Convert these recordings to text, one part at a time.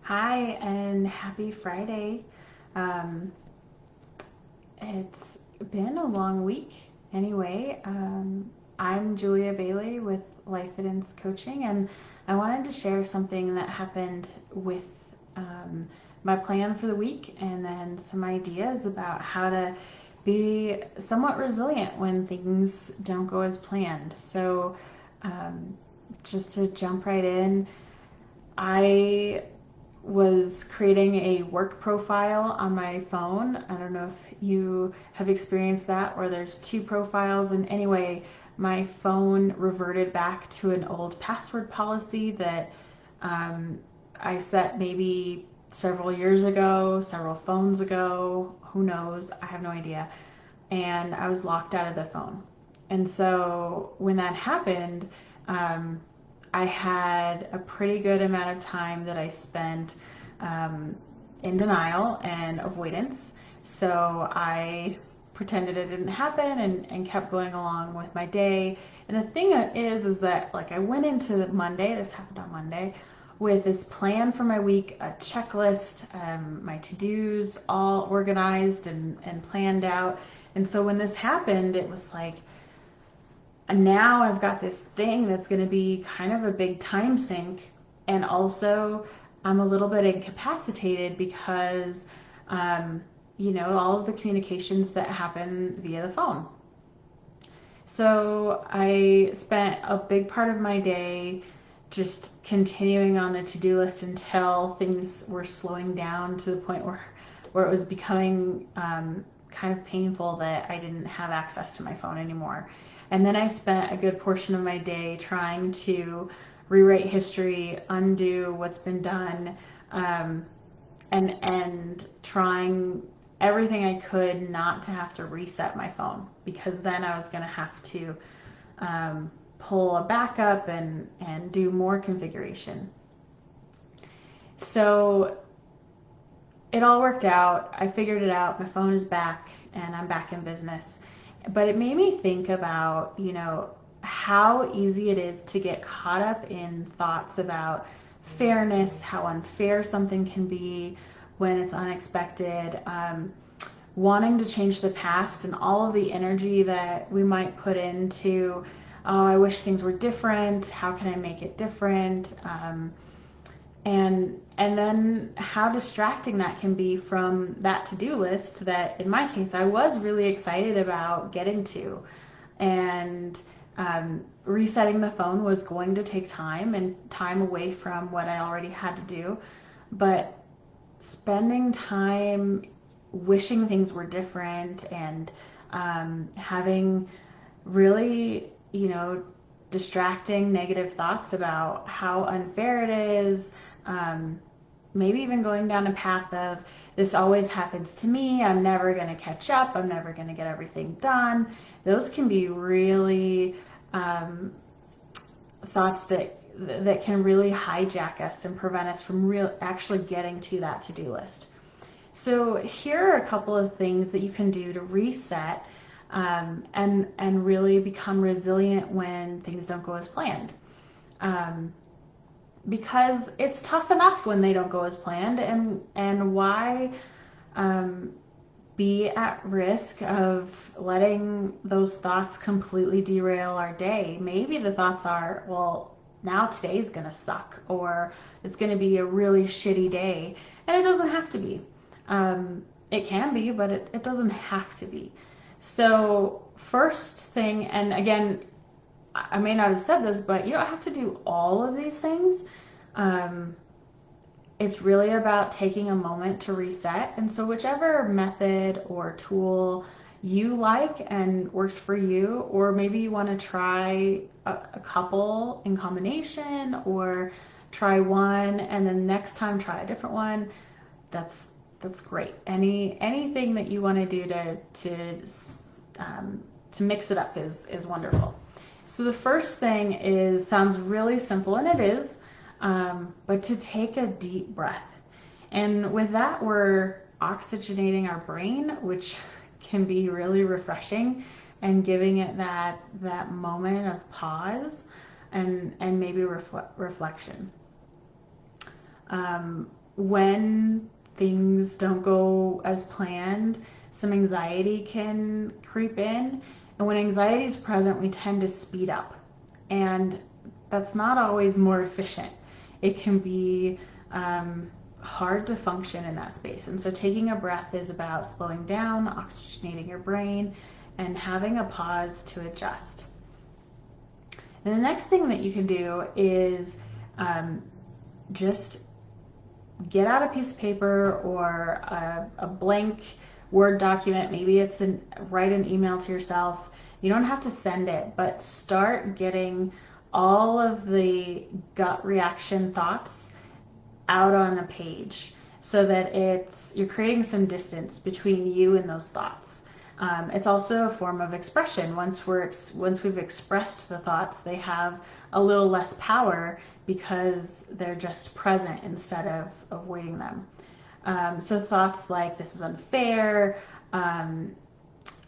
Hi and happy Friday. Um, it's been a long week anyway. I'm Julia Bailey with Life Fitness Coaching, and I wanted to share something that happened with um, my plan for the week and then some ideas about how to be somewhat resilient when things don't go as planned. Um, just to jump right in, I was creating a work profile on my phone. I don't know if you have experienced that, where there's two profiles. And anyway, my phone reverted back to an old password policy that um, I set maybe several years ago, several phones ago. Who knows? I have no idea. And I was locked out of the phone. And so when that happened, um, I had a pretty good amount of time that I spent um, in denial and avoidance. So I pretended it didn't happen and kept going along with my day. And the thing is that like I went into Monday, this happened on Monday, with this plan for my week, a checklist, my to-dos all organized and planned out. And so when this happened, it was like, and now I've got this thing that's going to be kind of a big time sink. And also, I'm a little bit incapacitated because, um, all of the communications that happen via the phone. So I spent a big part of my day just continuing on the to-do list until things were slowing down to the point where it was becoming kind of painful that I didn't have access to my phone anymore. And then I spent a good portion of my day trying to rewrite history, undo what's been done, um, and trying everything I could not to have to reset my phone, because then I was going to have to pull a backup and do more configuration. So it all worked out. I figured it out. My phone is back and I'm back in business. But it made me think about, how easy it is to get caught up in thoughts about fairness, how unfair something can be when it's unexpected, wanting to change the past and all of the energy that we might put into, oh, I wish things were different. How can I make it different? And then how distracting that can be from that to-do list that in my case I was really excited about getting to. And resetting the phone was going to take time and time away from what I already had to do, but spending time wishing things were different and having really, distracting negative thoughts about how unfair it is. Um, Maybe even going down a path of, this always happens to me, I'm never going to catch up, I'm never going to get everything done. Those can be really thoughts that can really hijack us and prevent us from actually getting to that to-do list. So here are a couple of things that you can do to reset and really become resilient when things don't go as planned. Because it's tough enough when they don't go as planned, and why um, be at risk of letting those thoughts completely derail our day. Maybe the thoughts are, well, now today's gonna suck, or it's gonna be a really shitty day, and it doesn't have to be. It can be, but it doesn't have to be. So first thing, and again, I may not have said this, but you don't have to do all of these things. Um, it's really about taking a moment to reset. And so, whichever method or tool you like and works for you, or maybe you want to try a couple in combination, or try one and then next time try a different one, that's that's great. Anything that you want to do to mix it up is wonderful. So the first thing sounds really simple, and it is, but to take a deep breath. And with that, we're oxygenating our brain, which can be really refreshing, and giving it that moment of pause and maybe reflection. when things don't go as planned, some anxiety can creep in. And when anxiety is present, we tend to speed up. And that's not always more efficient. It can be hard to function in that space. And so taking a breath is about slowing down, oxygenating your brain, and having a pause to adjust. And the next thing that you can do is just get out a piece of paper or a blank Word document. Maybe it's write an email to yourself. You don't have to send it, but start getting all of the gut reaction thoughts out on a page so that you're creating some distance between you and those thoughts. It's also a form of expression. Once we've expressed the thoughts, they have a little less power because they're just present instead of avoiding them. So thoughts like, this is unfair,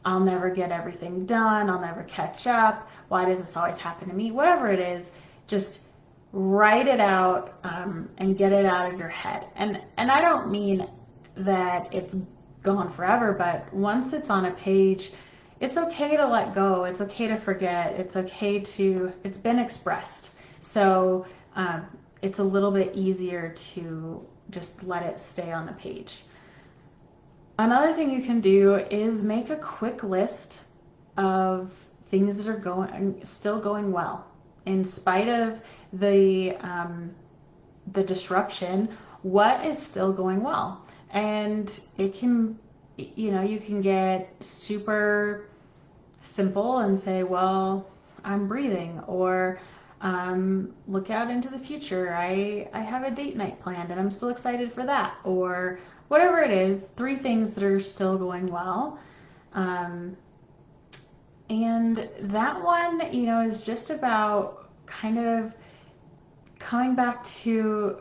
I'll never get everything done, I'll never catch up, why does this always happen to me? Whatever it is, just write it out and get it out of your head. And I don't mean that it's gone forever, but once it's on a page, it's okay to let go, it's okay to forget, it's been expressed. So it's a little bit easier to just let it stay on the page. Another thing you can do is make a quick list of things that are still going well. In spite of the disruption, what is still going well? And it can, you can get super simple and say, well, I'm breathing, or look out into the future. I have a date night planned and I'm still excited for that, or whatever it is, 3 things that are still going well. And that one, is just about kind of coming back to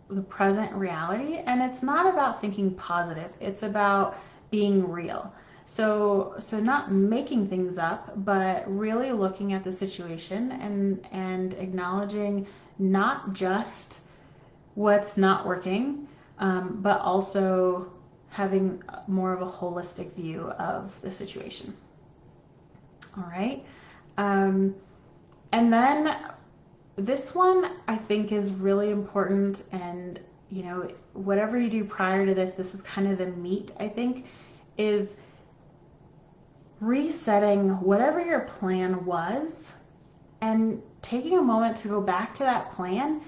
the present reality. And it's not about thinking positive. It's about being real. So not making things up, but really looking at the situation and acknowledging not just what's not working, but also having more of a holistic view of the situation. All right. And then this one I think is really important, and whatever you do prior to this is kind of the meat, I think, is resetting whatever your plan was and taking a moment to go back to that plan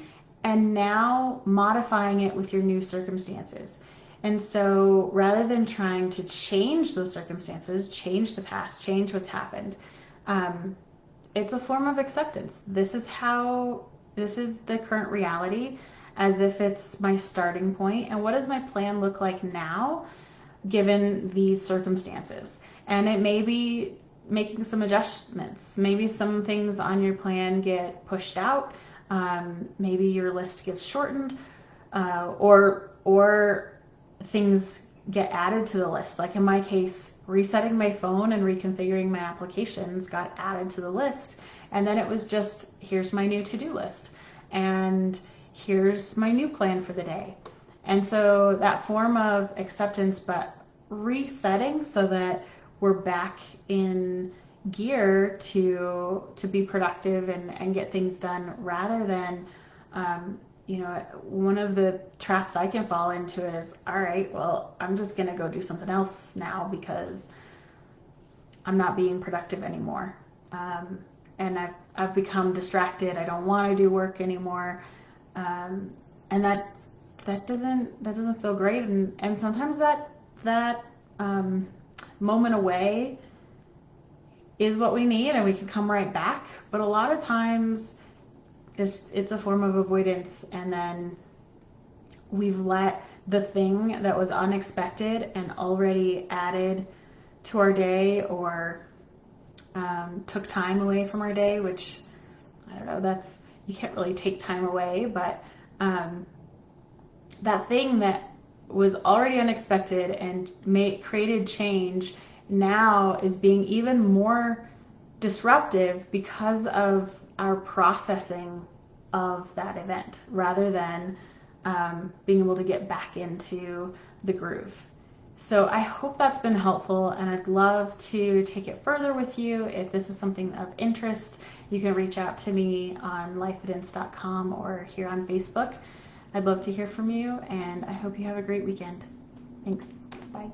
and now modifying it with your new circumstances. And so rather than trying to change those circumstances, change the past, change what's happened, it's a form of acceptance. This is the current reality, as if it's my starting point. And what does my plan look like now, given these circumstances? And it may be making some adjustments. Maybe some things on your plan get pushed out. Maybe your list gets shortened, or things get added to the list. Like in my case, resetting my phone and reconfiguring my applications got added to the list. And then it was just, here's my new to-do list. And here's my new plan for the day. And so that form of acceptance, but resetting so that we're back in gear to be productive and get things done, rather than one of the traps I can fall into is, all right, well, I'm just gonna go do something else now because I'm not being productive anymore, and I've become distracted. I don't want to do work anymore, and that doesn't feel great. And sometimes that moment away is what we need, and we can come right back. But a lot of times it's a form of avoidance, and then we've let the thing that was unexpected and already added to our day, or took time away from our day, which, I don't know, you can't really take time away, but that thing that was already unexpected and created change now is being even more disruptive because of our processing of that event, rather than being able to get back into the groove. So I hope that's been helpful, and I'd love to take it further with you. If this is something of interest, you can reach out to me on lifeevidence.com or here on Facebook. I'd love to hear from you, and I hope you have a great weekend. Thanks. Bye.